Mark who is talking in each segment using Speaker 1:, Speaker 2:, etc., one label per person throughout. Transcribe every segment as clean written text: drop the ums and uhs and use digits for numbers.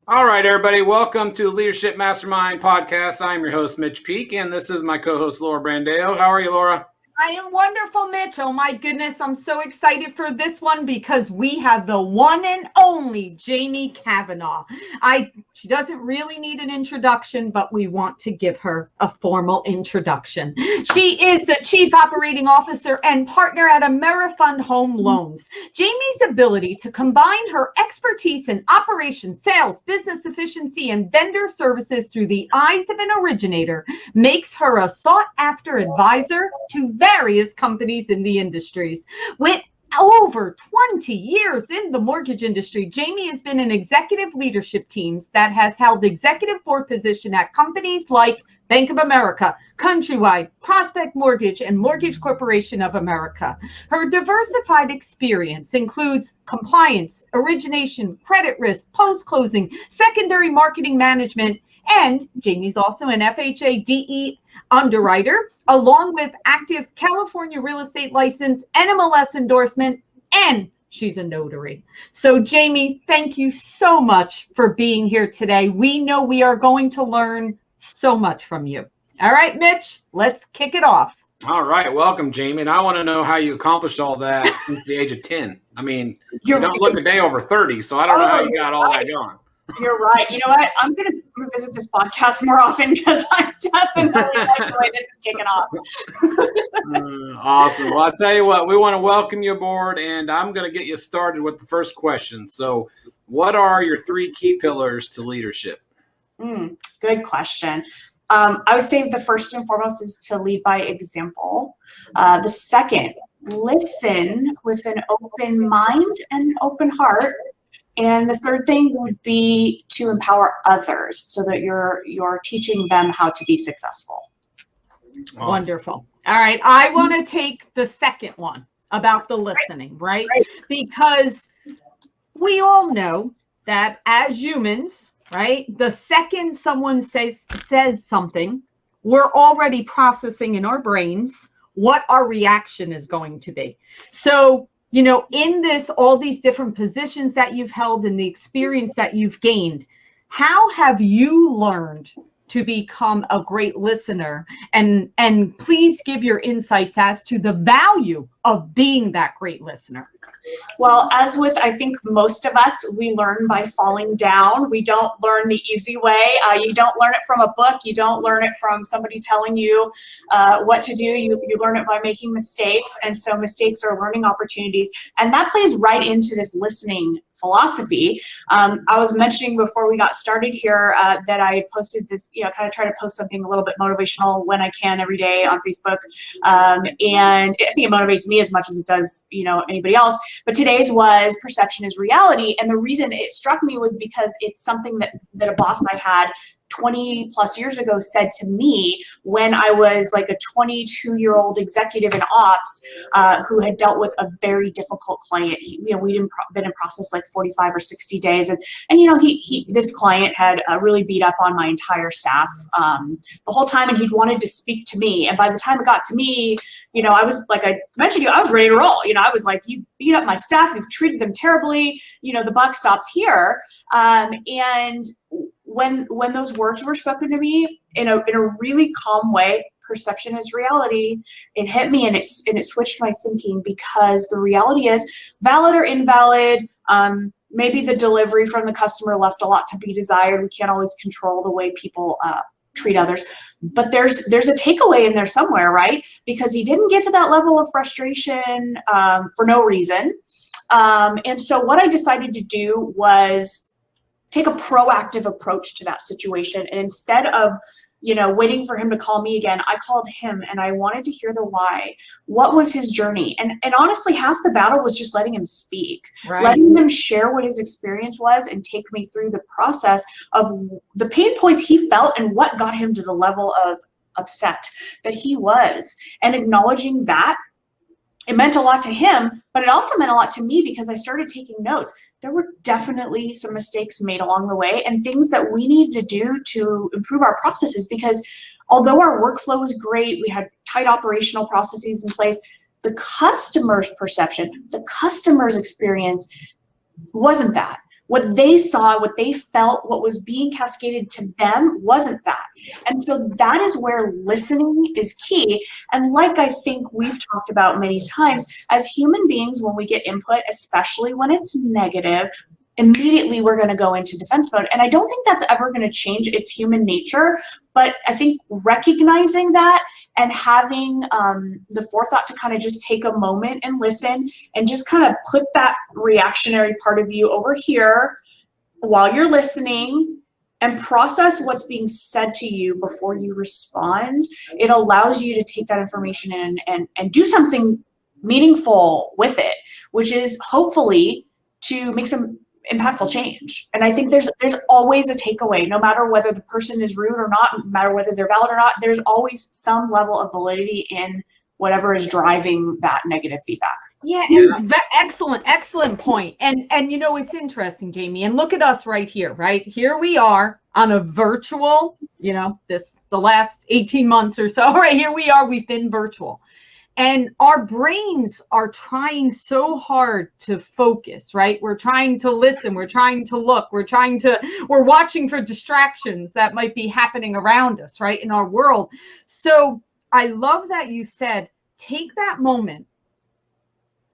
Speaker 1: All right, everybody. Welcome to Leadership Mastermind podcast. I'm your host, Mitch Peak, and this is my co-host, Laura Brandeo. How are you, Laura?
Speaker 2: I am wonderful, Mitch. Oh my goodness, I'm so excited for this one because we have the one and only Jamie Cavanaugh. She doesn't really need an introduction, but we want to give her a formal introduction. She is the Chief Operating Officer and partner at Amerifund Home Loans. Jamie's ability to combine her expertise in operations, sales, business efficiency, and vendor services through the eyes of an originator makes her a sought-after advisor to various companies in the industries. With over 20 years in the mortgage industry, Jamie has been in executive leadership teams that has held executive board position at companies like Bank of America, Countrywide, Prospect Mortgage, and Mortgage Corporation of America. Her diversified experience includes compliance, origination, credit risk, post-closing, secondary marketing management, and Jamie's also an FHA DE underwriter, along with active California real estate license, NMLS endorsement, and she's a notary. So Jamie, thank you so much for being here today. We know we are going to learn so much from you. All right, Mitch, let's kick it off.
Speaker 1: All right. Welcome, Jamie. And I want to know how you accomplished all that since the age of 10. I mean, you don't look a day over 30, so I don't know how you got all that going.
Speaker 3: You're right. You know what? I'm going to revisit this podcast more often because I definitely like the way this is kicking off.
Speaker 1: Awesome. Well, I'll tell you what, we want to welcome you aboard, and I'm going to get you started with the first question. So what are your three key pillars to leadership?
Speaker 3: Good question. I would say the first and foremost is to lead by example. The second, listen with an open mind and an open heart. And the third thing would be to empower others so that you're teaching them how to be successful.
Speaker 2: Awesome. Wonderful. All right. I want to take the second one about the listening, right? Because we all know that as humans, right, the second someone says something, we're already processing in our brains what our reaction is going to be. So, you know, in this, all these different positions that you've held and the experience that you've gained, how have you learned to become a great listener? And please give your insights as to the value of being that great listener.
Speaker 3: Well, as with, I think most of us, we learn by falling down. We don't learn the easy way. You don't learn it from a book. You don't learn it from somebody telling you what to do. You learn it by making mistakes. And so mistakes are learning opportunities. And that plays right into this listening philosophy. I was mentioning before we got started here that I posted this, kind of try to post something a little bit motivational when I can every day on Facebook. And I think it motivates me as much as it does, anybody else. But today's was perception is reality. And the reason it struck me was because it's something that a boss I had 20 plus years ago said to me when I was like a 22-year-old executive in ops who had dealt with a very difficult client. We'd been in process like 45 or 60 days. And this client had really beat up on my entire staff the whole time, and he'd wanted to speak to me. And by the time it got to me, I was, like I mentioned to you, I was ready to roll. I was like, you beat up my staff, you've treated them terribly, the buck stops here. And when those words were spoken to me in a really calm way, perception is reality, it hit me and it switched my thinking, because the reality is, valid or invalid, maybe the delivery from the customer left a lot to be desired. We can't always control the way people treat others, but there's a takeaway in there somewhere, right? Because he didn't get to that level of frustration for no reason. And so what I decided to do was take a proactive approach to that situation. And instead of, waiting for him to call me again, I called him and I wanted to hear the why. What was his journey? And honestly, half the battle was just letting him speak, letting him share what his experience was and take me through the process of the pain points he felt and what got him to the level of upset that he was. And acknowledging that, it meant a lot to him, but it also meant a lot to me because I started taking notes. There were definitely some mistakes made along the way and things that we needed to do to improve our processes, because although our workflow was great, we had tight operational processes in place, the customer's perception, the customer's experience wasn't that. What they saw, what they felt, what was being cascaded to them wasn't that. And so that is where listening is key. And like I think we've talked about many times, as human beings, when we get input, especially when it's negative, immediately we're going to go into defense mode. And I don't think that's ever going to change. It's human nature. But I think recognizing that and having the forethought to kind of just take a moment and listen and just kind of put that reactionary part of you over here while you're listening and process what's being said to you before you respond, it allows you to take that information in and do something meaningful with it, which is hopefully to make some impactful change. And I think there's always a takeaway, no matter whether the person is rude or not, no matter whether they're valid or not, there's always some level of validity in whatever is driving that negative feedback.
Speaker 2: Yeah, and excellent point. And you know, it's interesting, Jamie, and look at us right here, right? Here we are on a virtual, you know, the last 18 months or so, right? Here we are, we've been virtual. And our brains are trying so hard to focus, right? We're trying to listen, we're trying to look, we're watching for distractions that might be happening around us, right, in our world. So I love that you said, take that moment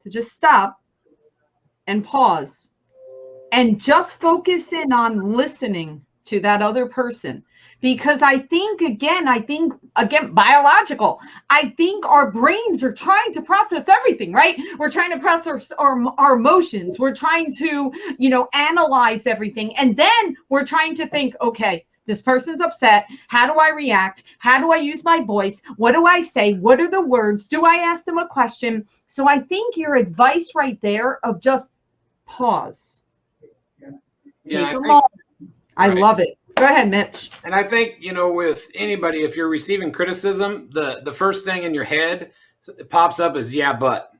Speaker 2: to just stop and pause and just focus in on listening to that other person. Because I think, again, biological, I think our brains are trying to process everything, right? We're trying to process our emotions. We're trying to, you know, analyze everything. And then we're trying to think, okay, this person's upset. How do I react? How do I use my voice? What do I say? What are the words? Do I ask them a question? So I think your advice right there of just pause.
Speaker 1: Yeah,
Speaker 2: I love it. Go ahead, Mitch.
Speaker 1: And I think, you know, with anybody, if you're receiving criticism, the first thing in your head pops up is, yeah, but.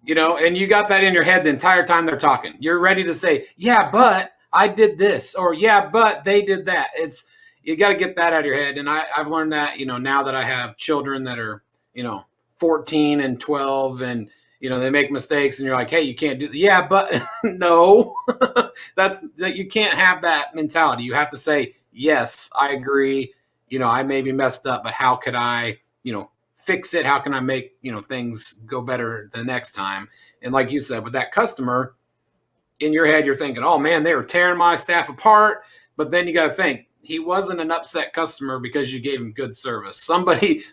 Speaker 1: You know, and you got that in your head the entire time they're talking. You're ready to say, yeah, but I did this, or yeah, but they did that. You got to get that out of your head. And I've learned that, you know, now that I have children that are, you know, 14 and 12 and, you know, they make mistakes and you're like, hey, you can't do that. Yeah, but no, you can't have that mentality. You have to say, yes, I agree. You know, I may be messed up, but how could I, you know, fix it? How can I make, you know, things go better the next time? And like you said, with that customer in your head, you're thinking, oh man, they were tearing my staff apart. But then you got to think, he wasn't an upset customer because you gave him good service. Somebody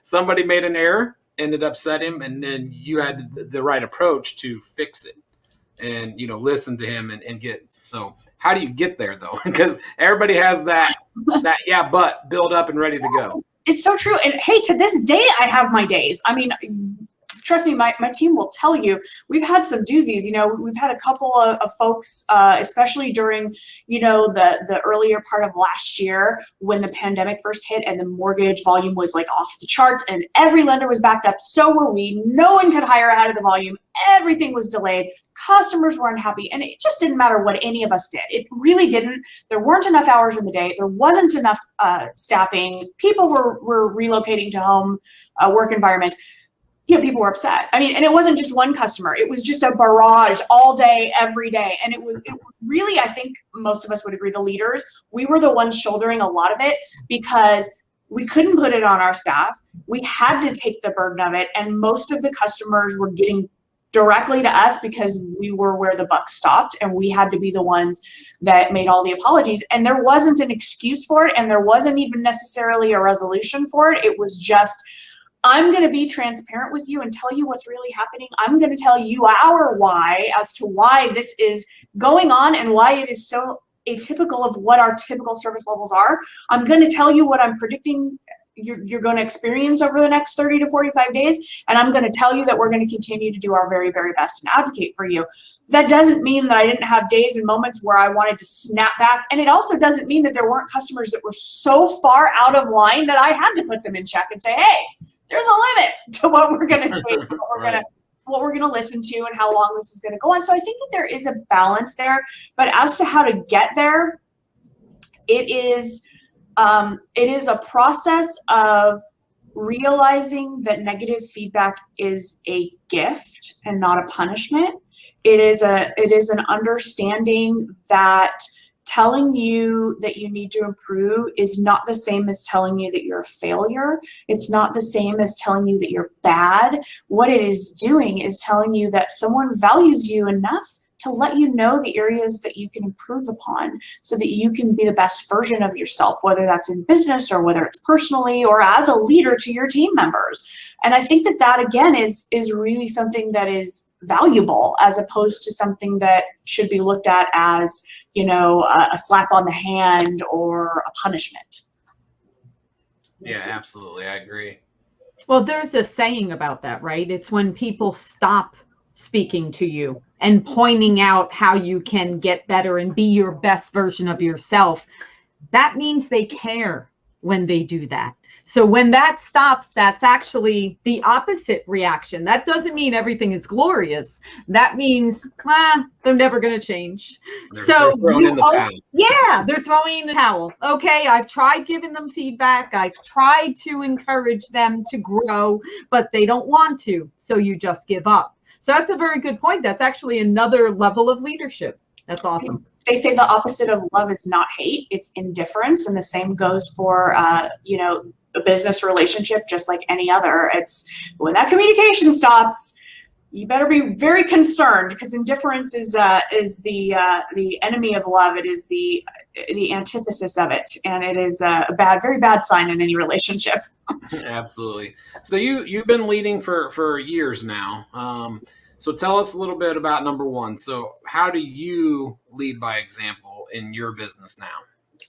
Speaker 1: made an error and it upset him, and then you had the right approach to fix it and, you know, listen to him and get. So how do you get there though? Because everybody has that yeah, but build up and ready to go.
Speaker 3: It's so true. And hey, to this day, I have my days. I mean, trust me, my team will tell you, we've had some doozies. You know, we've had a couple of folks, especially during, you know, the earlier part of last year when the pandemic first hit and the mortgage volume was like off the charts and every lender was backed up. So were we. No one could hire ahead of the volume. Everything was delayed. Customers were unhappy. And it just didn't matter what any of us did. It really didn't. There weren't enough hours in the day. There wasn't enough staffing. People were relocating to home work environments. You know, people were upset. I mean, and it wasn't just one customer. It was just a barrage all day, every day. And it was really, I think most of us would agree, the leaders, we were the ones shouldering a lot of it because we couldn't put it on our staff. We had to take the burden of it. And most of the customers were getting directly to us because we were where the buck stopped and we had to be the ones that made all the apologies. And there wasn't an excuse for it. And there wasn't even necessarily a resolution for it. It was just, I'm going to be transparent with you and tell you what's really happening. I'm going to tell you our why as to why this is going on and why it is so atypical of what our typical service levels are. I'm going to tell you what I'm predicting you're going to experience over the next 30 to 45 days. And I'm going to tell you that we're going to continue to do our very, very best and advocate for you. That doesn't mean that I didn't have days and moments where I wanted to snap back. And it also doesn't mean that there weren't customers that were so far out of line that I had to put them in check and say, hey, there's a limit to what we're going to take, what we're going to listen to and how long this is going to go on. So I think that there is a balance there. But as to how to get there, it is a process of realizing that negative feedback is a gift and not a punishment. It is an understanding that telling you that you need to improve is not the same as telling you that you're a failure. It's not the same as telling you that you're bad. What it is doing is telling you that someone values you enough to let you know the areas that you can improve upon so that you can be the best version of yourself, whether that's in business or whether it's personally or as a leader to your team members. And I think that that, again, is really something that is valuable as opposed to something that should be looked at as, you know, a slap on the hand or a punishment.
Speaker 1: Yeah, absolutely. I agree.
Speaker 2: Well, there's a saying about that, right? It's when people stop speaking to you and pointing out how you can get better and be your best version of yourself. That means they care when they do that. So when that stops, that's actually the opposite reaction. That doesn't mean everything is glorious. That means, they're never going to change.
Speaker 1: They're throwing in the towel.
Speaker 2: Yeah, they're throwing in the towel. Okay, I've tried giving them feedback. I've tried to encourage them to grow, but they don't want to. So you just give up. So that's a very good point. That's actually another level of leadership. That's awesome.
Speaker 3: They say the opposite of love is not hate, it's indifference. And the same goes for, you know, a business relationship, just like any other. It's when that communication stops, you better be very concerned, because indifference is the enemy of love. It is the antithesis of it, and it is a very bad sign in any relationship.
Speaker 1: Absolutely. So you've been leading for years now. So tell us a little bit about number one. So how do you lead by example in your business now?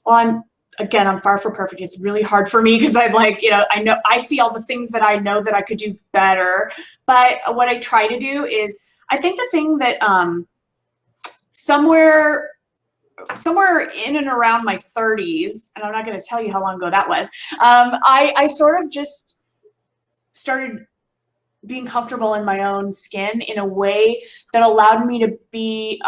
Speaker 3: Well, I'm far from perfect. It's really hard for me because I'm like, you know I see all the things that I know that I could do better. But what I try to do is, I think the thing that somewhere in and around my 30s, and I'm not going to tell you how long ago that was, I sort of just started being comfortable in my own skin in a way that allowed me to be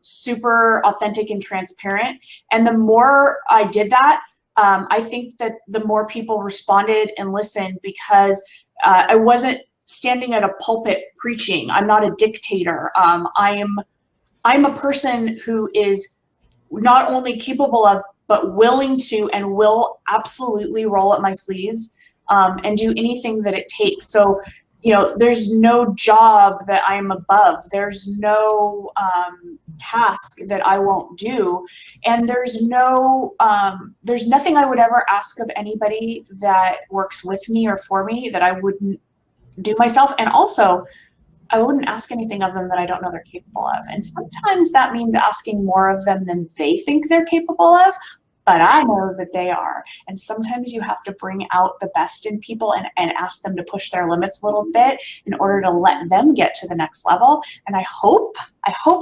Speaker 3: super authentic and transparent. And the more I did that, I think that the more people responded and listened, because I wasn't standing at a pulpit preaching. I'm not a dictator. I'm a person who is not only capable of, but willing to, and will absolutely roll up my sleeves and do anything that it takes. So, you know, there's no job that I'm above. There's no task that I won't do. And there's nothing I would ever ask of anybody that works with me or for me that I wouldn't do myself. And also, I wouldn't ask anything of them that I don't know they're capable of. And sometimes that means asking more of them than they think they're capable of, but I know that they are. And sometimes you have to bring out the best in people and ask them to push their limits a little bit in order to let them get to the next level. And I hope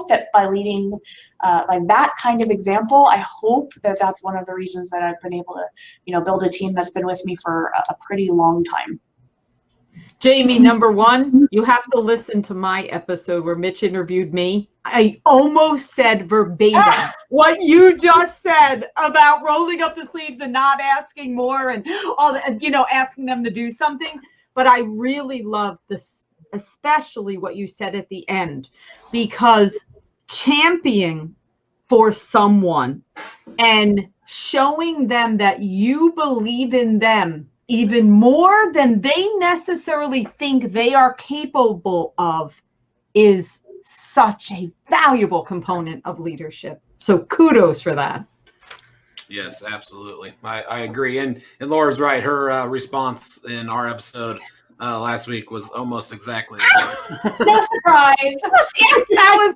Speaker 3: that by leading by that kind of example, I hope that that's one of the reasons that I've been able to, you know, build a team that's been with me for a pretty long time.
Speaker 2: Jamie, number one, you have to listen to my episode where Mitch interviewed me. I almost said verbatim what you just said about rolling up the sleeves and not asking more and all that, you know, asking them to do something. But I really love this, especially what you said at the end, because championing for someone and showing them that you believe in them even more than they necessarily think they are capable of is such a valuable component of leadership. So kudos for that.
Speaker 1: Yes, absolutely. I agree. And Laura's right. Her response in our episode last week was almost exactly the same.
Speaker 3: No surprise.
Speaker 2: That was.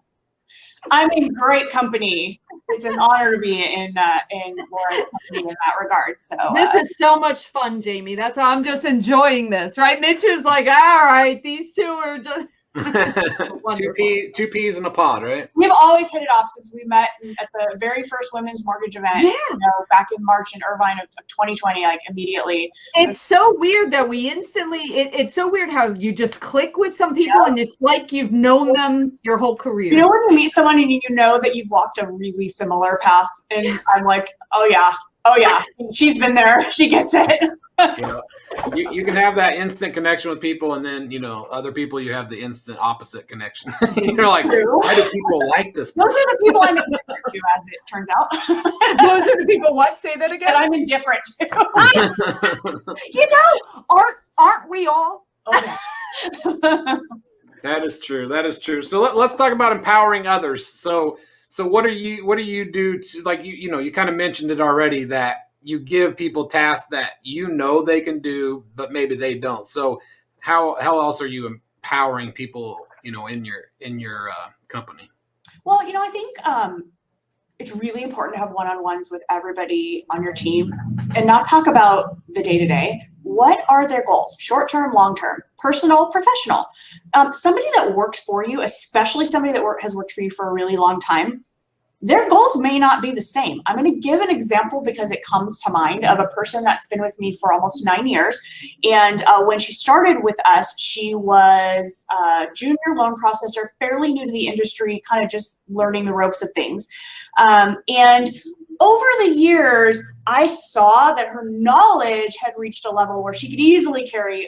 Speaker 3: I'm in great company. It's an honor to be in Laura's company in that regard. So
Speaker 2: this is so much fun, Jamie. That's how I'm just enjoying this, right? Mitch is like, all right, these two are just
Speaker 1: two peas in a pod, right?
Speaker 3: We've always hit it off since we met at the very first women's mortgage event,
Speaker 2: yeah.
Speaker 3: You know, back in March in Irvine of 2020, like immediately.
Speaker 2: It's so weird that we instantly, it's so weird how you just click with some people, yeah. And it's like you've known them your whole career.
Speaker 3: You know when you meet someone and you know that you've walked a really similar path, and I'm like, oh yeah, Oh yeah, she's been there. She gets it.
Speaker 1: You know, you can have that instant connection with people, and then, you know, other people, you have the instant opposite connection. You're like, why do people like this person?
Speaker 3: Those are the people I'm indifferent to, as it turns out.
Speaker 2: Those are the people, what? Say that again?
Speaker 3: That I'm indifferent to.
Speaker 2: You know, aren't we all?
Speaker 3: Oh, yeah.
Speaker 1: That is true. That is true. So let's talk about empowering others. So what do you do to, like, you know, you kind of mentioned it already, that you give people tasks that you know they can do, but maybe they don't. So how else are you empowering people, you know, in your company?
Speaker 3: Well, you know, I think it's really important to have one-on-ones with everybody on your team and not talk about the day-to-day. What are their goals? Short-term, long-term, personal, professional. Somebody that works for you, especially somebody that has worked for you for a really long time, their goals may not be the same. I'm going to give an example because it comes to mind of a person that's been with me for almost 9 years. And when she started with us, she was a junior loan processor, fairly new to the industry, kind of just learning the ropes of things. And over the years, I saw that her knowledge had reached a level where she could easily carry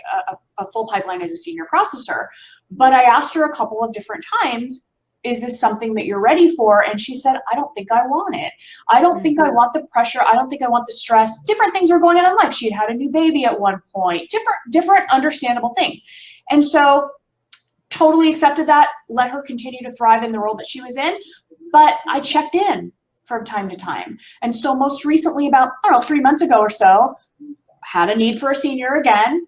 Speaker 3: a full pipeline as a senior processor. But I asked her a couple of different times, is this something that you're ready for? And she said, I don't think I want it. I don't think I want the pressure. I don't think I want the stress. Different things were going on in life. She had had a new baby at one point, different understandable things. And so totally accepted that, let her continue to thrive in the role that she was in. But I checked in from time to time. And so most recently, about, I don't know, 3 months ago or so, had a need for a senior again,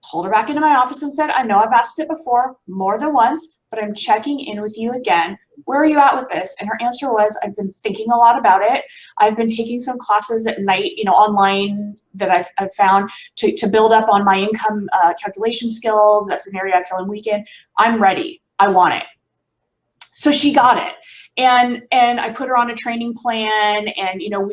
Speaker 3: pulled her back into my office and said, I know I've asked it before more than once, but I'm checking in with you again. Where are you at with this? And her answer was, I've been thinking a lot about it. I've been taking some classes at night, you know, online that I've found to build up on my income calculation skills. That's an area I feel I'm weak in. I'm ready. I want it. So she got it. And I put her on a training plan, and, you know,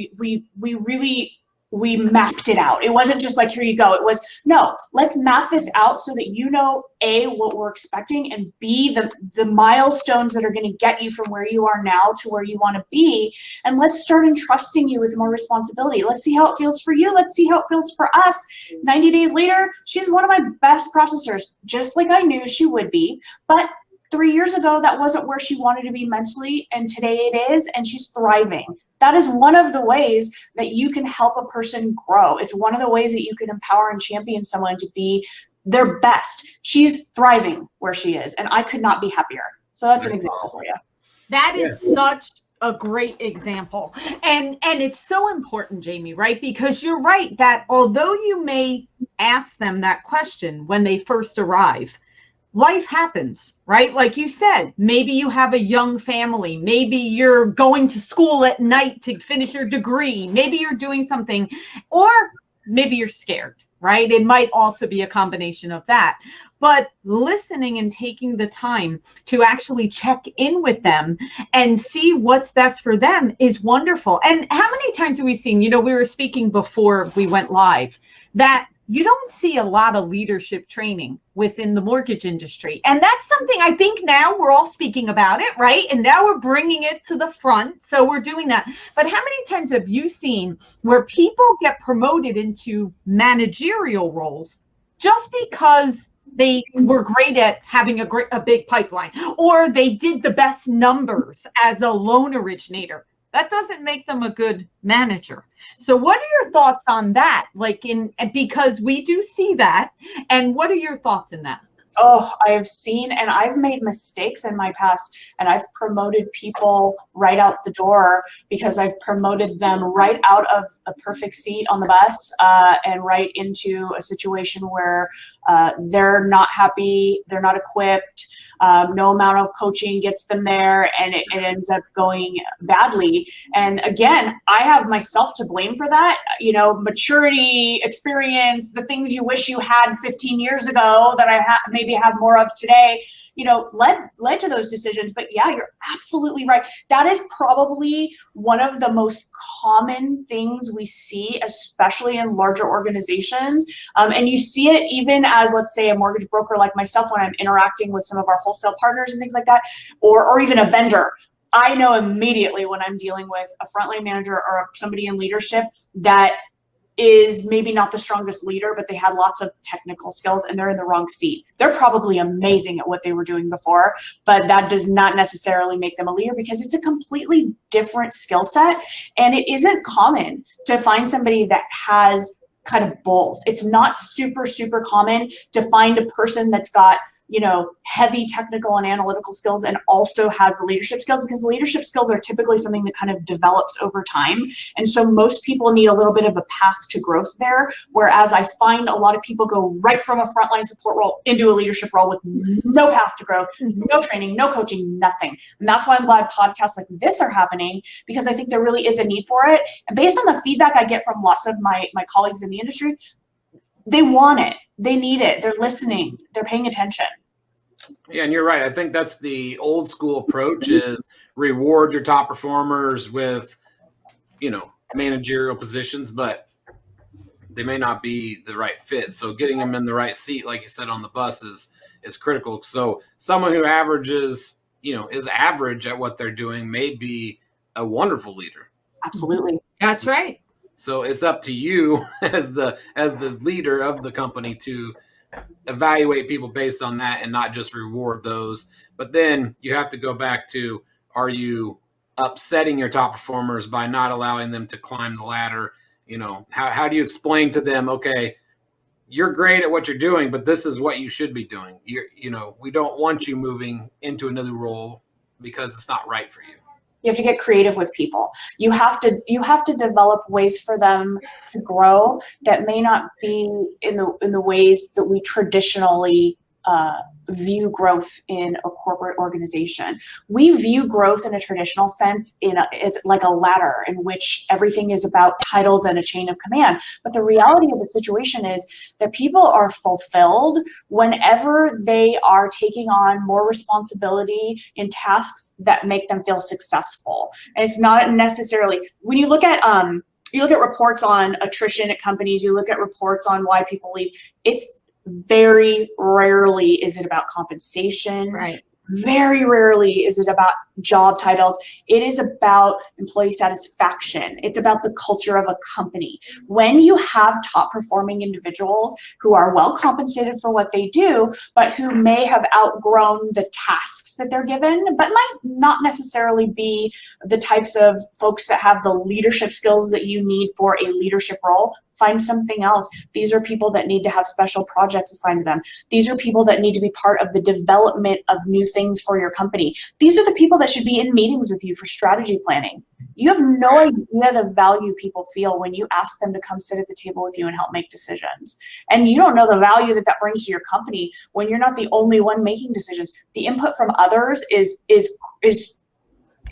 Speaker 3: we mapped it out. It wasn't just like, here you go. It was, no, let's map this out so that you know, A, what we're expecting, and B, the milestones that are going to get you from where you are now to where you want to be. And let's start entrusting you with more responsibility. Let's see how it feels for you. Let's see how it feels for us. 90 days later, she's one of my best processors, just like I knew she would be. But 3 years ago, that wasn't where she wanted to be mentally, and today it is, and she's thriving. That is one of the ways that you can help a person grow. It's one of the ways that you can empower and champion someone to be their best. She's thriving where she is, and I could not be happier. So that's an example for you.
Speaker 2: That is such a great example. And it's so important, Jamie, right? Because you're right that although you may ask them that question when they first arrive, life happens, right? Like you said, maybe you have a young family. Maybe you're going to school at night to finish your degree. Maybe you're doing something, or maybe you're scared, right? It might also be a combination of that. But listening and taking the time to actually check in with them and see what's best for them is wonderful. And how many times have we seen, you know, we were speaking before we went live, that you don't see a lot of leadership training within the mortgage industry. And that's something I think now we're all speaking about it, right? And now we're bringing it to the front. So we're doing that. But how many times have you seen where people get promoted into managerial roles just because they were great at having a big pipeline, or they did the best numbers as a loan originator? That doesn't make them a good manager. So what are your thoughts on that? Because we do see that. And what are your thoughts in that?
Speaker 3: Oh, I have seen, and I've made mistakes in my past, and I've promoted people right out the door because I've promoted them right out of a perfect seat on the bus and right into a situation where they're not happy, they're not equipped. No amount of coaching gets them there, and it ends up going badly. And again, I have myself to blame for that. You know, maturity, experience, the things you wish you had 15 years ago that I maybe have more of today, you know, led to those decisions. But yeah, you're absolutely right. That is probably one of the most common things we see, especially in larger organizations. And you see it even as, let's say, a mortgage broker like myself when I'm interacting with some of our wholesale partners and things like that, or even a vendor. I know immediately when I'm dealing with a frontline manager or somebody in leadership that is maybe not the strongest leader, but they had lots of technical skills and they're in the wrong seat. They're probably amazing at what they were doing before, but that does not necessarily make them a leader because it's a completely different skill set. And it isn't common to find somebody that has kind of both. It's not super, super common to find a person that's got, you know, heavy technical and analytical skills and also has the leadership skills, because leadership skills are typically something that kind of develops over time. And so most people need a little bit of a path to growth there. Whereas I find a lot of people go right from a frontline support role into a leadership role with no path to growth, no training, no coaching, nothing. And that's why I'm glad podcasts like this are happening, because I think there really is a need for it. And based on the feedback I get from lots of my colleagues in the industry, they want it. They need it. They're listening. They're paying attention.
Speaker 1: Yeah, and you're right. I think that's the old school approach is reward your top performers with, you know, managerial positions, but they may not be the right fit. So getting them in the right seat, like you said, on the bus is critical. So someone who averages, you know, is average at what they're doing may be a wonderful leader.
Speaker 3: Absolutely.
Speaker 2: That's right.
Speaker 1: So it's up to you as the leader of the company to evaluate people based on that and not just reward those. But then you have to go back to, are you upsetting your top performers by not allowing them to climb the ladder? You know, how do you explain to them, okay, you're great at what you're doing, but this is what you should be doing. You know, we don't want you moving into another role because it's not right for you.
Speaker 3: You have to get creative with people. You have to develop ways for them to grow that may not be in the ways that we traditionally view growth in a corporate organization. We view growth in a traditional sense it's like a ladder in which everything is about titles and a chain of command. But the reality of the situation is that people are fulfilled whenever they are taking on more responsibility in tasks that make them feel successful. And it's not necessarily, when you look at reports on attrition at companies, you look at reports on why people leave, it's very rarely is it about compensation.
Speaker 2: Right.
Speaker 3: Very rarely is it about job titles. It is about employee satisfaction. It's about the culture of a company. When you have top performing individuals who are well compensated for what they do, but who may have outgrown the tasks that they're given, but might not necessarily be the types of folks that have the leadership skills that you need for a leadership role, find something else. These are people that need to have special projects assigned to them. These are people that need to be part of the development of new things for your company. These are the people that should be in meetings with you for strategy planning. You have no idea the value people feel when you ask them to come sit at the table with you and help make decisions. And you don't know the value that brings to your company when you're not the only one making decisions. The input from others is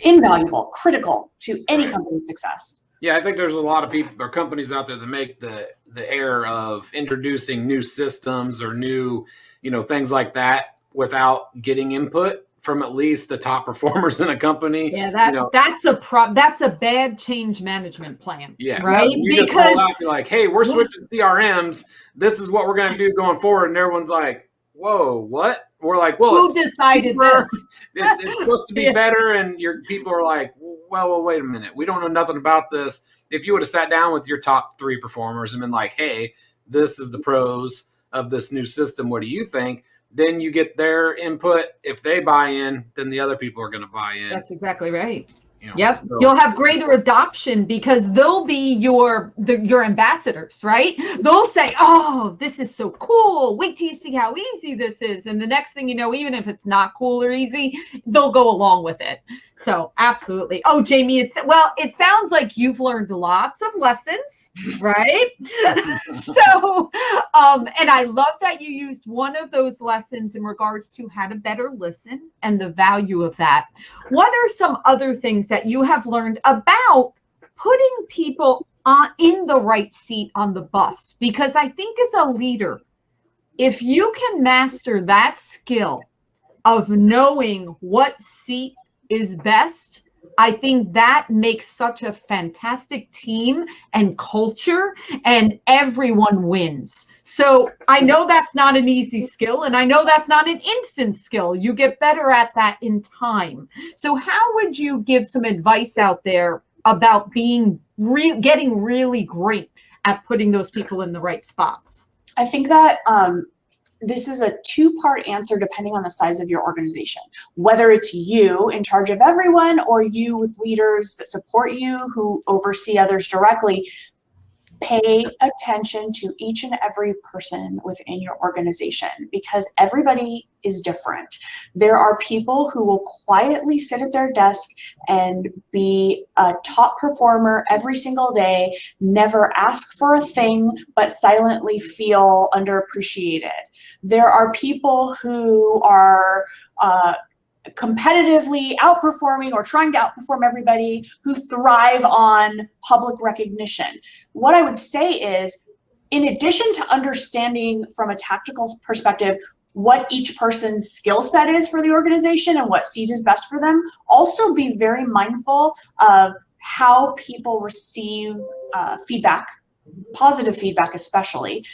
Speaker 3: invaluable, critical to any company's success.
Speaker 1: Yeah, I think there's a lot of people or companies out there that make the error of introducing new systems or new, you know, things like that without getting input from at least the top performers in a company.
Speaker 2: Yeah, that's a bad change management plan.
Speaker 1: Yeah,
Speaker 2: right.
Speaker 1: You just roll out, be like, hey, we're switching CRMs. This is what we're going to do going forward, and everyone's like, whoa, what? We're like, well,
Speaker 2: who decided this?
Speaker 1: It's supposed to be better, and your people are like, well, wait a minute. We don't know nothing about this. If you would have sat down with your top 3 performers and been like, hey, this is the pros of this new system. What do you think? Then you get their input. If they buy in, then the other people are going to buy in.
Speaker 2: That's exactly right.
Speaker 1: You know,
Speaker 2: yep.
Speaker 1: So
Speaker 2: you'll have greater adoption because they'll be your ambassadors, right? They'll say, oh, this is so cool. Wait till you see how easy this is. And the next thing you know, even if it's not cool or easy, they'll go along with it. So absolutely. Oh, Jamie, it sounds like you've learned lots of lessons, right? So, and I love that you used one of those lessons in regards to how to better listen and the value of that. What are some other things that you have learned about putting people in the right seat on the bus? Because I think as a leader, if you can master that skill of knowing what seat is best, I think that makes such a fantastic team and culture, and everyone wins. So I know that's not an easy skill, and I know that's not an instant skill. You get better at that in time. So how would you give some advice out there about getting really great at putting those people in the right spots?
Speaker 3: I think that this is a two-part answer depending on the size of your organization. Whether it's you in charge of everyone or you with leaders that support you who oversee others directly, pay attention to each and every person within your organization because everybody is different. There are people who will quietly sit at their desk and be a top performer every single day, never ask for a thing, but silently feel underappreciated. There are people who are competitively outperforming or trying to outperform everybody, who thrive on public recognition. What I would say is, in addition to understanding from a tactical perspective what each person's skill set is for the organization and what seed is best for them, also be very mindful of how people receive feedback, positive feedback especially.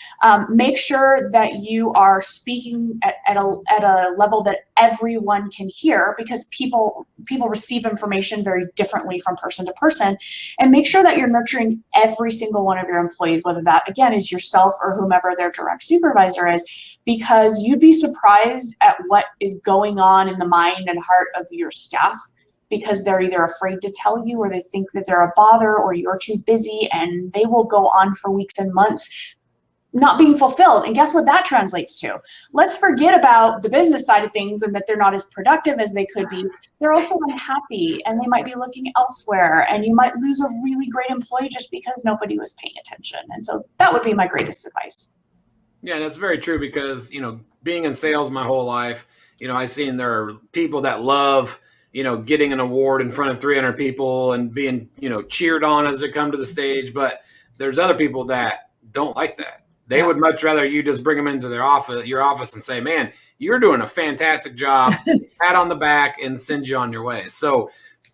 Speaker 3: Make sure that you are speaking at a level that everyone can hear, because people receive information very differently from person to person. And make sure that you're nurturing every single one of your employees, whether that again is yourself or whomever their direct supervisor is, because you'd be surprised at what is going on in the mind and heart of your staff, because they're either afraid to tell you or they think that they're a bother or you're too busy, and they will go on for weeks and months not being fulfilled. And guess what that translates to? Let's forget about the business side of things and that they're not as productive as they could be. They're also unhappy and they might be looking elsewhere, and you might lose a really great employee just because nobody was paying attention. And so that would be my greatest advice.
Speaker 1: Yeah, that's very true because, being in sales my whole life, I've seen there are people that love getting an award in front of 300 people and being, cheered on as they come to the stage. But there's other people that don't like that. They would much rather you just bring them into your office and say, man, you're doing a fantastic job, pat on the back, and send you on your way. So,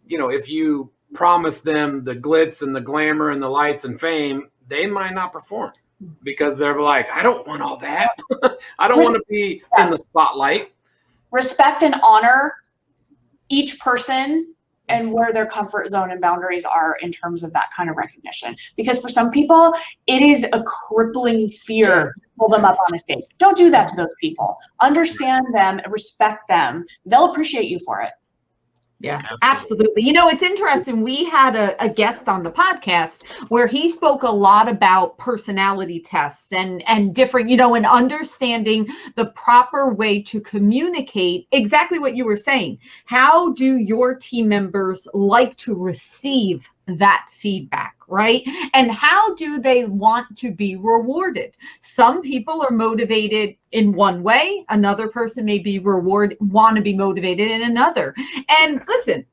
Speaker 1: if you promise them the glitz and the glamour and the lights and fame, they might not perform because they're like, I don't want all that. I don't want to be in the spotlight.
Speaker 3: Respect and honor each person and where their comfort zone and boundaries are in terms of that kind of recognition. Because for some people, it is a crippling fear to pull them up on a stage. Don't do that to those people. Understand them, respect them. They'll appreciate you for it.
Speaker 2: Yeah, absolutely. It's interesting. We had a guest on the podcast where he spoke a lot about personality tests and different, and understanding the proper way to communicate exactly what you were saying. How do your team members like to receive that feedback, right? And how do they want to be rewarded? Some people are motivated in one way. Another person may want to be motivated in another. And listen,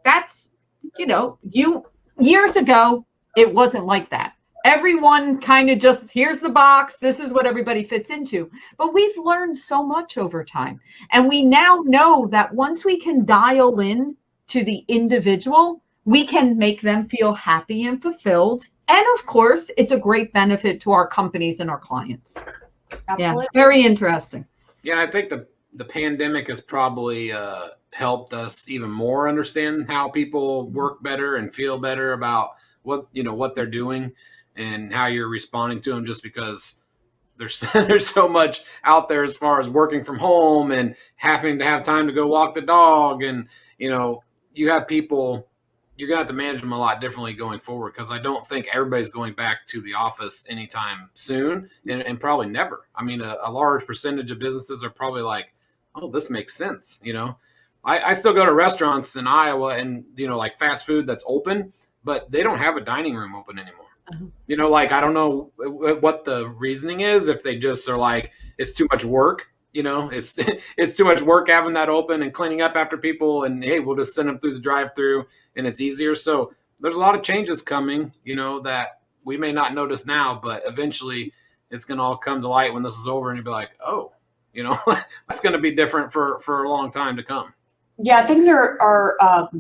Speaker 2: that's, years ago, it wasn't like that. Everyone kind of just, here's the box, this is what everybody fits into. But we've learned so much over time. And we now know that once we can dial in to the individual, we can make them feel happy and fulfilled. And of course, it's a great benefit to our companies and our clients.
Speaker 3: Absolutely.
Speaker 2: Yeah, very interesting.
Speaker 1: Yeah, I think the pandemic has probably helped us even more understand how people work better and feel better about what they're doing and how you're responding to them, just because there's so much out there as far as working from home and having to have time to go walk the dog. And, you have people, you're going to have to manage them a lot differently going forward, because I don't think everybody's going back to the office anytime soon, and probably never. I mean, a large percentage of businesses are probably like, oh, this makes sense. I still go to restaurants in Iowa and, like fast food that's open, but they don't have a dining room open anymore. I don't know what the reasoning is, if they just are like, it's too much work. It's too much work having that open and cleaning up after people, and hey, we'll just send them through the drive-through and it's easier. So there's a lot of changes coming, that we may not notice now, but eventually it's going to all come to light when this is over, and you'll be like, oh, that's going to be different for a long time to come.
Speaker 3: Yeah, things are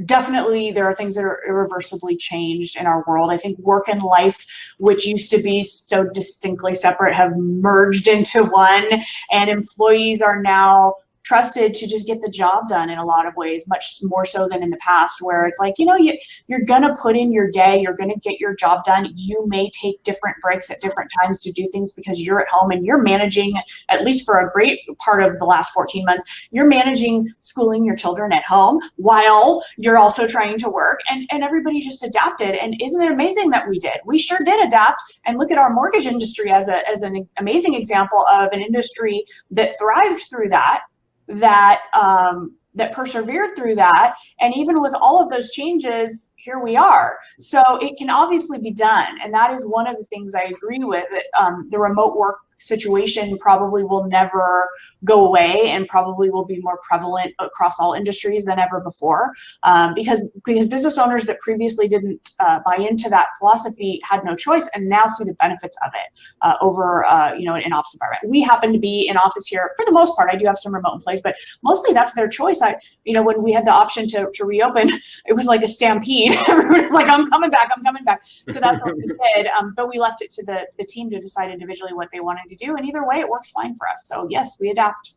Speaker 3: definitely there are things that are irreversibly changed in our world. I think work and life, which used to be so distinctly separate, have merged into one, and employees are now trusted to just get the job done in a lot of ways, much more so than in the past, where it's like, you're going to put in your day, you're going to get your job done. You may take different breaks at different times to do things because you're at home and you're managing, at least for a great part of the last 14 months, you're managing schooling your children at home while you're also trying to work, and everybody just adapted. And isn't it amazing that we did? We sure did adapt. And look at our mortgage industry as an amazing example of an industry that thrived through that persevered through that. And even with all of those changes, here we are. So it can obviously be done. And that is one of the things I agree with, that the remote work situation probably will never go away and probably will be more prevalent across all industries than ever before, because business owners that previously didn't buy into that philosophy had no choice and now see the benefits of it over an office environment. We happen to be in office here for the most part. I do have some remote employees, but mostly that's their choice. When we had the option to reopen, it was like a stampede. Everyone was like, I'm coming back. So that's what we did. But we left it to the team to decide individually what they wanted to do. And either way, it works fine for us. So yes, we adapt.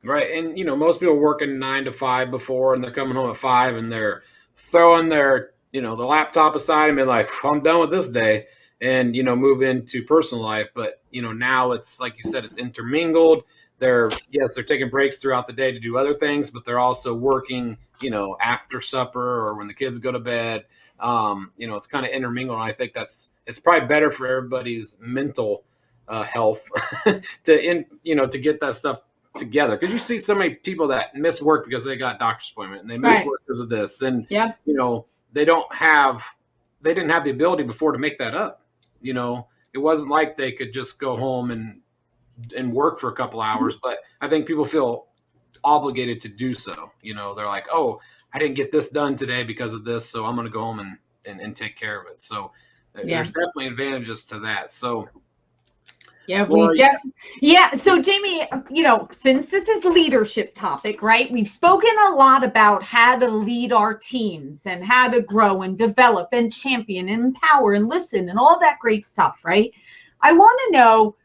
Speaker 1: Right. And, most people working 9 to 5 before, and they're coming home at 5 and they're throwing their, the laptop aside and be like, I'm done with this day, and, move into personal life. But, now it's like you said, it's intermingled. They're taking breaks throughout the day to do other things, but they're also working, after supper or when the kids go to bed. It's kind of intermingled. And I think it's probably better for everybody's mental health to get that stuff together, because you see so many people that miss work because they got a doctor's appointment, and they miss work because of this, and they didn't have the ability before to make that up. It wasn't like they could just go home and work for a couple hours, but I think people feel obligated to do so. They're like, oh, I didn't get this done today because of this, so I'm going to go home and take care of it. So there's definitely advantages to that. So
Speaker 2: So Jamie, since this is leadership topic, right? We've spoken a lot about how to lead our teams and how to grow and develop and champion and empower and listen and all that great stuff, right? I want to know,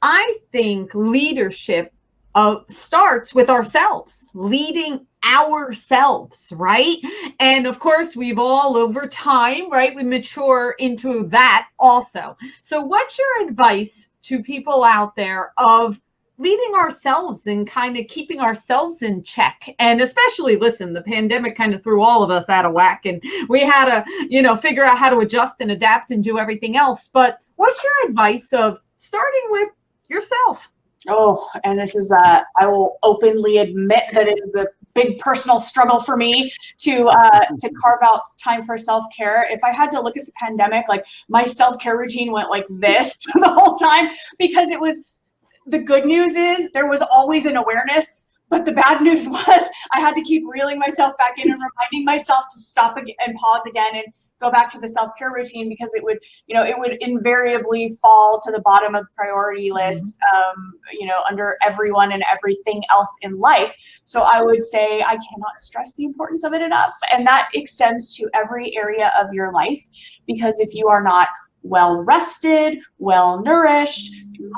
Speaker 2: I think leadership starts with ourselves, leading ourselves, right? And of course, we've all over time, right? We mature into that also. So what's your advice to people out there of leading ourselves and kind of keeping ourselves in check? And especially, listen, the pandemic kind of threw all of us out of whack, and we had to, figure out how to adjust and adapt and do everything else. But what's your advice of starting with yourself?
Speaker 3: Oh, and this is, I will openly admit that it is a big personal struggle for me to carve out time for self-care. If I had to look at the pandemic, like my self-care routine went like this the whole time, because the good news is there was always an awareness. But the bad news was I had to keep reeling myself back in and reminding myself to stop and pause again and go back to the self-care routine, because it would invariably fall to the bottom of the priority list, under everyone and everything else in life. So I would say I cannot stress the importance of it enough. And that extends to every area of your life, because if you are not well rested, well nourished,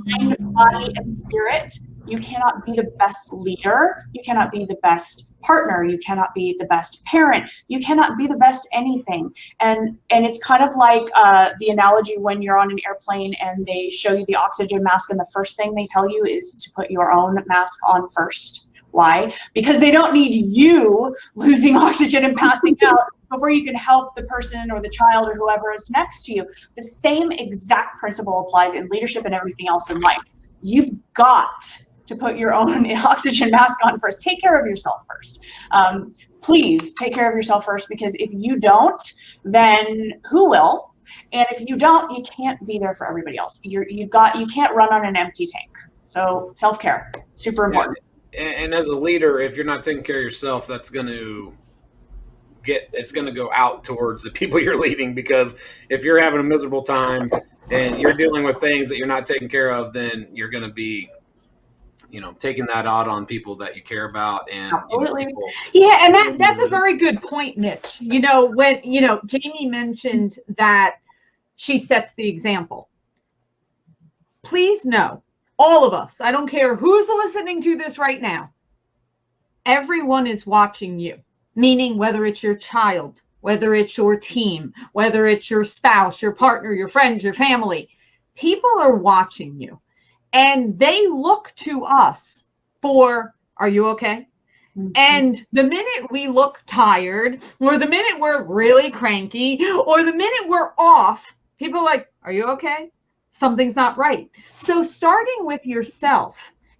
Speaker 3: mind, body, and spirit, you cannot be the best leader. You cannot be the best partner. You cannot be the best parent. You cannot be the best anything. And it's kind of like the analogy when you're on an airplane and they show you the oxygen mask, and the first thing they tell you is to put your own mask on first. Why? Because they don't need you losing oxygen and passing out before you can help the person or the child or whoever is next to you. The same exact principle applies in leadership and everything else in life. You've got to put your own oxygen mask on first. Take care of yourself first. Please take care of yourself first, because if you don't, then who will? And if you don't, you can't be there for everybody else. You can't run on an empty tank. So self-care, super important.
Speaker 1: And as a leader, if you're not taking care of yourself, it's going to go out towards the people you're leading, because if you're having a miserable time and you're dealing with things that you're not taking care of, then you're going to be taking that out on people that you care about. And people,
Speaker 2: yeah, and that's a very good point, Mitch. When Jamie mentioned that she sets the example. Please know, all of us, I don't care who's listening to this right now, everyone is watching you, meaning whether it's your child, whether it's your team, whether it's your spouse, your partner, your friends, your family, people are watching you. And they look to us for, are you okay? Mm-hmm. And the minute we look tired, or the minute we're really cranky, or the minute we're off, people are like, are you okay? Something's not right. So starting with yourself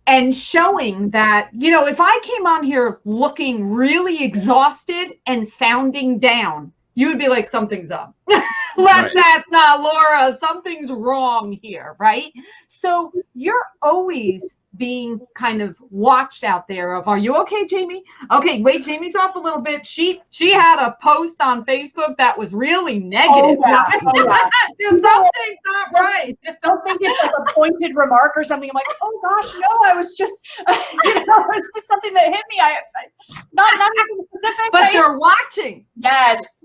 Speaker 2: and showing that, if I came on here looking really exhausted and sounding down, you would be like, something's up. That's not Laura. Something's wrong here, right? So you're always being kind of watched out there of, are you okay, Jamie? Okay, wait, Jamie's off a little bit. She had a post on Facebook that was really negative. Something's not right.
Speaker 3: Don't think it's like a pointed remark or something. I'm like, oh gosh, no, I was just, it was just something that hit me. I not anything specific.
Speaker 2: But they're watching.
Speaker 3: Yes.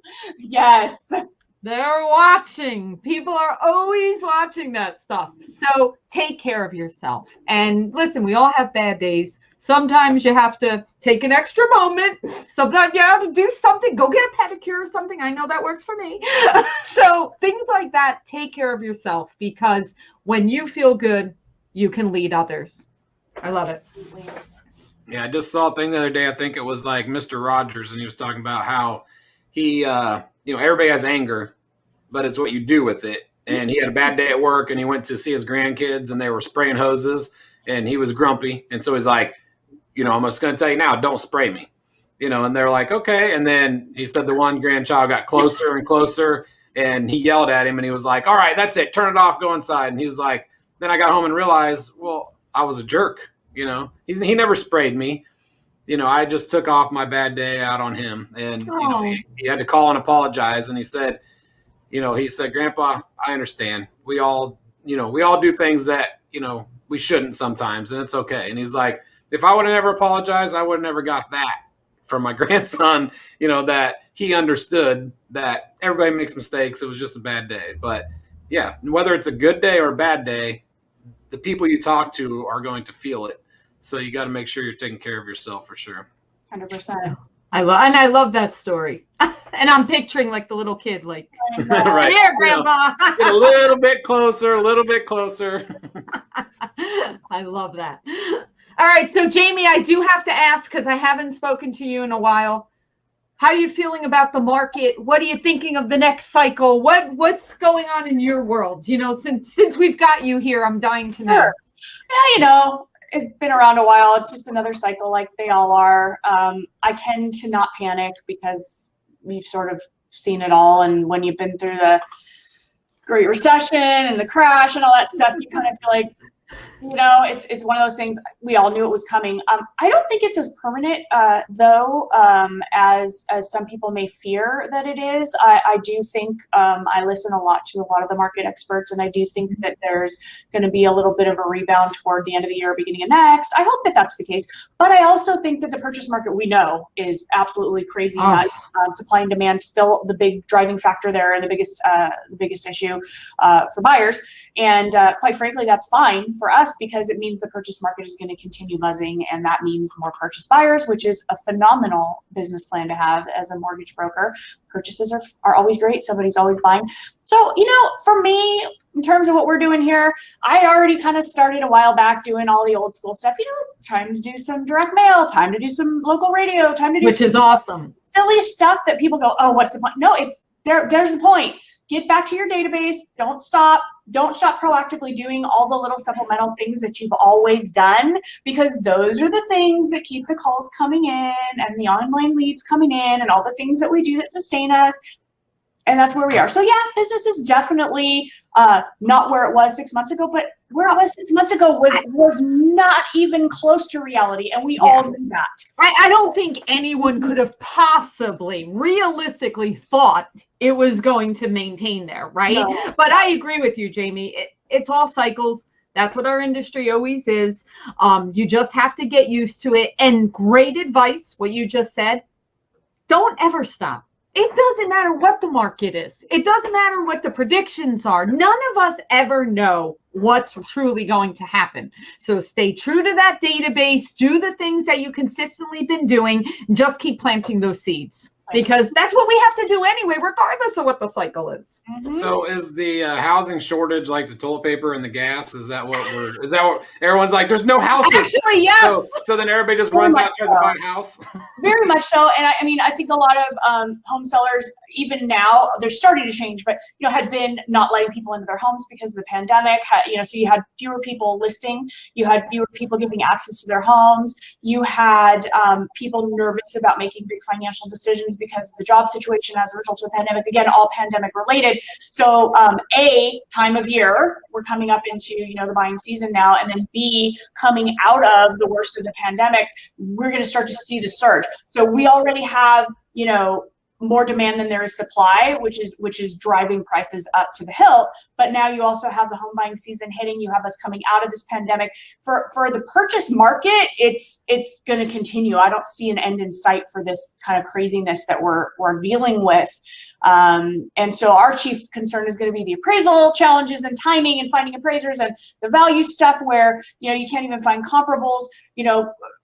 Speaker 2: They're watching. People are always watching that stuff. So take care of yourself. And listen, we all have bad days. Sometimes you have to take an extra moment. Sometimes you have to do something. Go get a pedicure or something. I know that works for me. So things like that, take care of yourself, because when you feel good, you can lead others. I love it.
Speaker 1: Yeah, I just saw a thing the other day. I think it was like Mr. Rogers, and he was talking about how he, everybody has anger, but it's what you do with it. And he had a bad day at work, and he went to see his grandkids, and they were spraying hoses, and he was grumpy. And so he's like, I'm just going to tell you now, don't spray me, and they're like, okay. And then he said the one grandchild got closer and closer, and he yelled at him, and he was like, all right, that's it. Turn it off. Go inside. And he was like, then I got home and realized, well, I was a jerk. He never sprayed me. I just took off my bad day out on him, and he had to call and apologize. And he said, Grandpa, I understand. We all do things that, we shouldn't sometimes, and it's okay. And he's like, if I would have never apologized, I would have never got that from my grandson, that he understood that everybody makes mistakes. It was just a bad day. But yeah, whether it's a good day or a bad day, the people you talk to are going to feel it. So you got to make sure you're taking care of yourself for sure.
Speaker 3: 100%.
Speaker 2: I love that story. And I'm picturing like the little kid, like,
Speaker 1: right
Speaker 2: here, Grandpa.
Speaker 1: Get a little bit closer, a little bit closer.
Speaker 2: I love that. All right. So Jamie, I do have to ask, because I haven't spoken to you in a while. How are you feeling about the market? What are you thinking of the next cycle? What's going on in your world? Since we've got you here, I'm dying to know.
Speaker 3: Sure. Yeah, it's been around a while. It's just another cycle like they all are. I tend to not panic because we've sort of seen it all. And when you've been through the Great Recession and the crash and all that stuff, you kind of feel like, it's one of those things. We all knew it was coming. I don't think it's as permanent, though, as some people may fear that it is. I do think I listen a lot to a lot of the market experts, and I do think that there's going to be a little bit of a rebound toward the end of the year, beginning of next. I hope that that's the case. But I also think that the purchase market, we know, is absolutely crazy. Supply and demand still the big driving factor there, and the biggest issue for buyers. And quite frankly, that's fine for us, because it means the purchase market is going to continue buzzing, and that means more purchase buyers, which is a phenomenal business plan to have as a mortgage broker. Purchases are always great. Somebody's always buying. So, for me, in terms of what we're doing here, I already kind of started a while back doing all the old school stuff, trying to do some direct mail, time to do some local radio, time to do,
Speaker 2: which is awesome,
Speaker 3: silly stuff that people go, oh, what's the point? No, there's the point. Get back to your database. Don't stop proactively doing all the little supplemental things that you've always done, because those are the things that keep the calls coming in and the online leads coming in and all the things that we do that sustain us. And that's where we are. So yeah, business is definitely not where it was 6 months ago, but where it was 6 months ago was not even close to reality. And we all knew that.
Speaker 2: I don't think anyone could have possibly realistically thought it was going to maintain there, right? No. But I agree with you, Jamie. It's all cycles. That's what our industry always is. You just have to get used to it. And great advice, what you just said, don't ever stop. It doesn't matter what the market is. It doesn't matter what the predictions are. None of us ever know what's truly going to happen. So stay true to that database, do the things that you consistently been doing, and just keep planting those seeds. Because that's what we have to do anyway, regardless of what the cycle is.
Speaker 1: So is the housing shortage like the toilet paper and the gas? Is that what everyone's like? There's no houses.
Speaker 2: Actually, yes.
Speaker 1: So then everybody just runs out and tries to buy a house.
Speaker 3: Very much so. And I mean, I think a lot of home sellers, even now, they're starting to change, but had been not letting people into their homes because of the pandemic. So you had fewer people listing, you had fewer people giving access to their homes, you had people nervous about making big financial decisions because of the job situation as a result of the pandemic. Again, all pandemic related. So time of year, we're coming up into the buying season now, and then B, coming out of the worst of the pandemic, we're going to start to see the surge. So we already have more demand than there is supply, which is driving prices up to the hilt. But now you also have the home buying season hitting. You have us coming out of this pandemic. For the purchase market, it's going to continue. I don't see an end in sight for this kind of craziness that we're dealing with. And so our chief concern is going to be the appraisal challenges and timing and finding appraisers and the value stuff where you can't even find comparables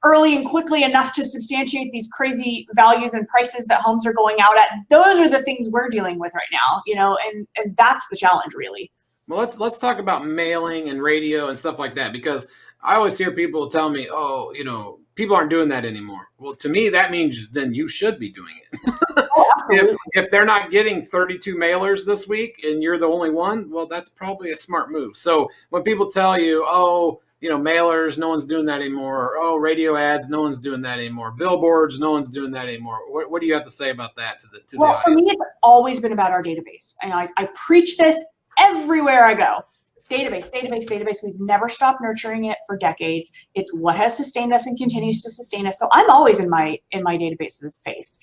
Speaker 3: early and quickly enough to substantiate these crazy values and prices that homes are going out at. Those are the things we're dealing with right now, and that's the challenge, really.
Speaker 1: Well, let's talk about mailing and radio and stuff like that, because I always hear people tell me, oh, people aren't doing that anymore. Well, to me, that means then you should be doing it. If they're not getting 32 mailers this week and you're the only one, well, that's probably a smart move. So when people tell you, oh, mailers, no one's doing that anymore. Or, oh, radio ads, no one's doing that anymore. Billboards, no one's doing that anymore. What do you have to say about that to the audience?
Speaker 3: For me, it's always been about our database. And I preach this everywhere I go. Database. We've never stopped nurturing it for decades. It's what has sustained us and continues to sustain us. So I'm always in my database's face.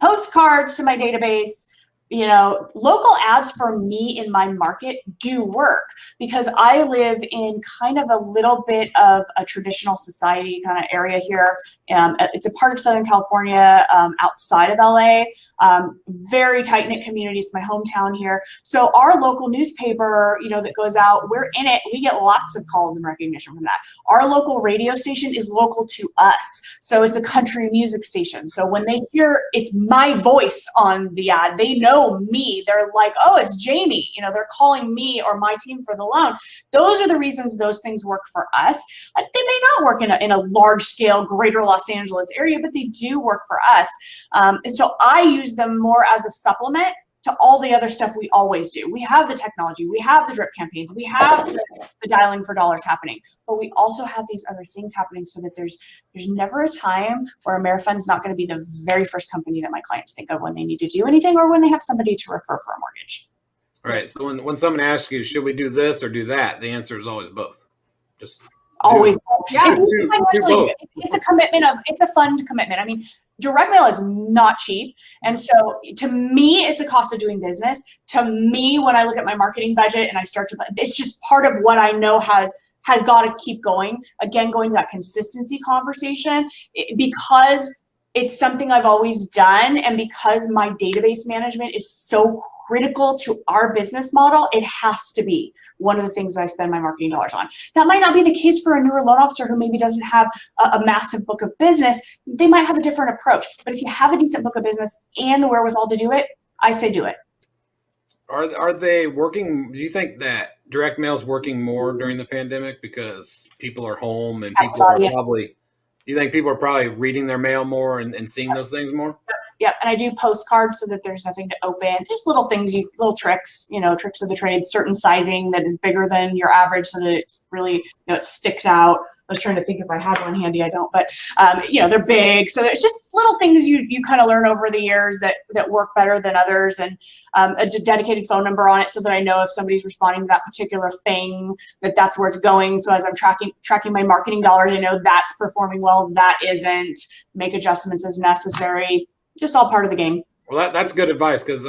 Speaker 3: Postcards to my database. Local ads for me in my market do work because I live in kind of a little bit of a traditional society kind of area here. It's a part of Southern California, outside of LA, very tight-knit community. It's my hometown here. So our local newspaper, that goes out, we're in it. We get lots of calls and recognition from that. Our local radio station is local to us. So it's a country music station. So when they hear it's my voice on the ad, they know me. They're like, oh, it's Jamie. They're calling me or my team for the loan. Those are the reasons those things work for us. They may not work in a large scale greater Los Angeles area, but they do work for us. And so I use them more as a supplement to all the other stuff we always do. We have the technology, we have the drip campaigns, we have the dialing for dollars happening, but we also have these other things happening so that there's never a time where AmeriFund's not going to be the very first company that my clients think of when they need to do anything or when they have somebody to refer for a mortgage.
Speaker 1: All right. So when someone asks you, should we do this or do that? The answer is always both. Just
Speaker 3: always.
Speaker 1: Yeah,
Speaker 3: it's a commitment it's a fund commitment. I mean, direct mail is not cheap. And so to me, it's a cost of doing business. To me, when I look at my marketing budget and I start to, it's just part of what I know has got to keep going. Again, going to that consistency conversation, because it's something I've always done. And because my database management is so critical to our business model, it has to be one of the things I spend my marketing dollars on. That might not be the case for a newer loan officer who maybe doesn't have a massive book of business. They might have a different approach. But if you have a decent book of business and the wherewithal to do it, I say do it.
Speaker 1: Are they working? Do you think that direct mail is working more during the pandemic because people are home and people are probably... Do you think people are probably reading their mail more and seeing those things more?
Speaker 3: Yeah, and I do postcards so that there's nothing to open. Just little things, little tricks, tricks of the trade, certain sizing that is bigger than your average so that it's really, it sticks out. I was trying to think if I had one handy, I don't, but they're big. So there's just little things you kind of learn over the years that work better than others, and a dedicated phone number on it so that I know if somebody's responding to that particular thing, that's where it's going. So as I'm tracking my marketing dollars, I know that's performing well, that isn't, make adjustments as necessary, just all part of the game.
Speaker 1: Well, that's good advice because,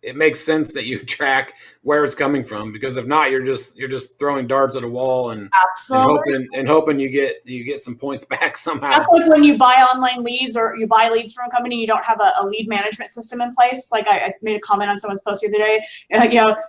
Speaker 1: it makes sense that you track where it's coming from, because if not, you're just throwing darts at a wall and
Speaker 3: Absolutely.
Speaker 1: hoping you get some points back somehow.
Speaker 3: That's like when you buy online leads or you buy leads from a company, you don't have a lead management system in place. Like I made a comment on someone's post the other day,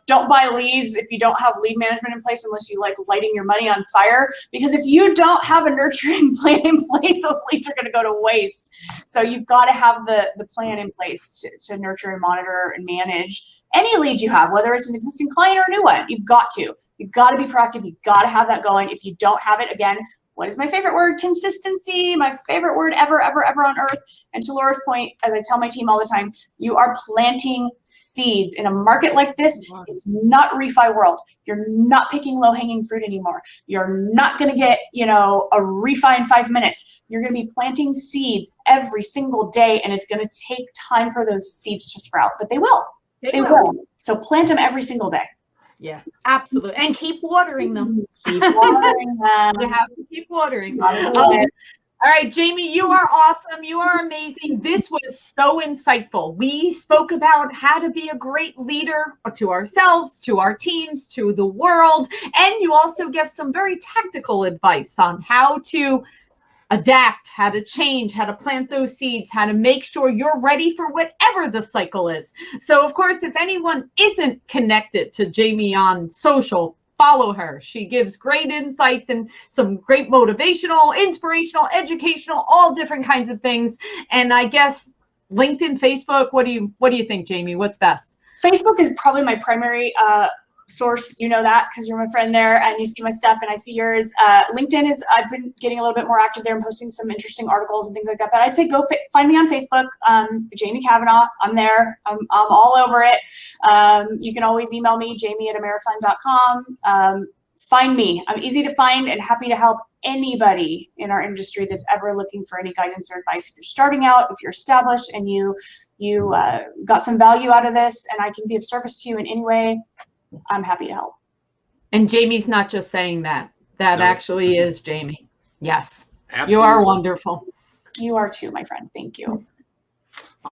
Speaker 3: don't buy leads if you don't have lead management in place unless you like lighting your money on fire. Because if you don't have a nurturing plan in place, those leads are going to go to waste. So you've got to have the plan in place to nurture and monitor and manage any lead you have, whether it's an existing client or a new one. You've got to be proactive. You've got to have that going. If you don't have it, again, what is my favorite word? Consistency, my favorite word ever on earth. And to Laura's point, as I tell my team all the time, you are planting seeds. In a market like this, it's not refi world. You're not picking low-hanging fruit anymore. You're not going to get, a refi in 5 minutes. You're going to be planting seeds every single day, and it's going to take time for those seeds to sprout, but they will. They will. So plant them every single day.
Speaker 2: Yeah, absolutely. And keep watering them.
Speaker 3: Keep watering them.
Speaker 2: You have to keep watering them. All right, Jamie, you are awesome. You are amazing. This was so insightful. We spoke about how to be a great leader to ourselves, to our teams, to the world. And you also give some very tactical advice on how to adapt, how to change, how to plant those seeds, how to make sure you're ready for whatever the cycle is. So, of course, if anyone isn't connected to Jamie on social, follow her. She gives great insights and some great motivational, inspirational, educational, all different kinds of things. And I guess LinkedIn, Facebook, what do you think, Jamie? What's best?
Speaker 3: Facebook is probably my primary source. You know that because you're my friend there and you see my stuff and I see yours. LinkedIn I've been getting a little bit more active there and posting some interesting articles and things like that. But I'd say go find me on Facebook, Jamie Cavanaugh. I'm there. I'm all over it. You can always email me, jamie@amerifund.com. Find me. I'm easy to find and happy to help anybody in our industry that's ever looking for any guidance or advice. If you're starting out, if you're established and you got some value out of this and I can be of service to you in any way, I'm happy to help.
Speaker 2: And Jamie's not just saying that. That actually is Jamie. Yes.
Speaker 1: Absolutely.
Speaker 2: You are wonderful.
Speaker 3: You are too, my friend. Thank you.